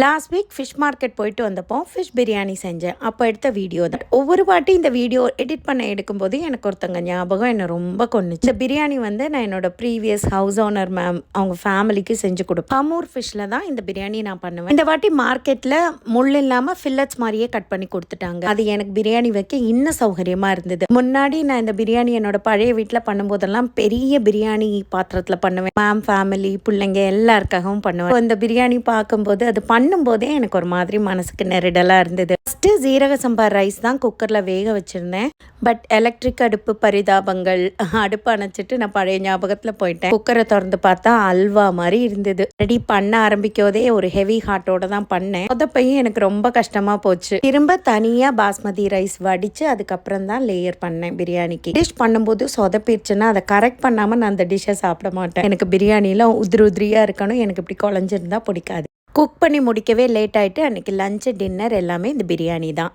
Last week fish market போயிட்டு வந்தப்போ fish biryani செஞ்சேன். அப்போ எடுத்த வீடியோ தான். ஒவ்வொரு வாட்டி இந்த வீடியோ எடிட் பண்ண எடுக்கும்போது எனக்கு ஒருத்தங்க ஞாபகம் என்னை ரொம்ப கொன்னுச்சு. இந்த பிரியாணி நான் என்னோட ப்ரீவியஸ் ஹவுஸ் ஓனர் மேம் அவங்க ஃபேமிலிக்கு செஞ்சு கொடுப்பேன். அமூர் ஃபிஷ்ல தான் இந்த பிரியாணி நான் பண்ணுவேன். இந்த வாட்டி மார்க்கெட்டில் முள் இல்லாமல் ஃபில்லட்ஸ் மாதிரியே கட் பண்ணி கொடுத்துட்டாங்க. அது எனக்கு பிரியாணி வைக்க இன்னும் சௌகரியமாக இருந்தது. முன்னாடி நான் இந்த பிரியாணி என்னோட பழைய வீட்டில் பண்ணும்போதெல்லாம் பெரிய பிரியாணி பாத்திரத்தில் பண்ணுவேன். மேம் ஃபேமிலி பிள்ளைங்க எல்லாருக்காகவும் பண்ணுவேன். இந்த பிரியாணி பார்க்கும்போது அது பண்ணும்போதே எனக்கு ஒரு மாதிரி மனசுக்கு நெருடலாக இருந்தது. ஃபஸ்ட்டு ஜீரக சம்பா ரைஸ் தான் குக்கரில் வேக வச்சுருந்தேன். பட் எலக்ட்ரிக் அடுப்பு பரிதாபங்கள், அடுப்பு அணைச்சிட்டு நான் பழைய ஞாபகத்தில் போயிட்டேன். குக்கரை திறந்து பார்த்தா அல்வா மாதிரி இருந்தது. ரெடி பண்ண ஆரம்பிக்கோதே ஒரு ஹெவி ஹார்ட்டோட தான் பண்ணேன். சொதப்பையும் எனக்கு ரொம்ப கஷ்டமாக போச்சு. திரும்ப தனியாக பாஸ்மதி ரைஸ் வடித்து அதுக்கப்புறம் தான் லேயர் பண்ணேன் பிரியாணிக்கு. டிஷ் பண்ணும்போது சொதப்பிடுச்சுன்னா அதை கரெக்ட் பண்ணாமல் நான் அந்த டிஷ்ஷை சாப்பிட மாட்டேன். எனக்கு பிரியாணிலாம் உதிரியாக இருக்கணும். எனக்கு இப்படி குழஞ்சிருந்தா பிடிக்காது. குக் பண்ணி முடிக்கவே லேட் ஆகிட்டு அன்றைக்கி லஞ்சு டின்னர் எல்லாமே இந்த பிரியாணி தான்.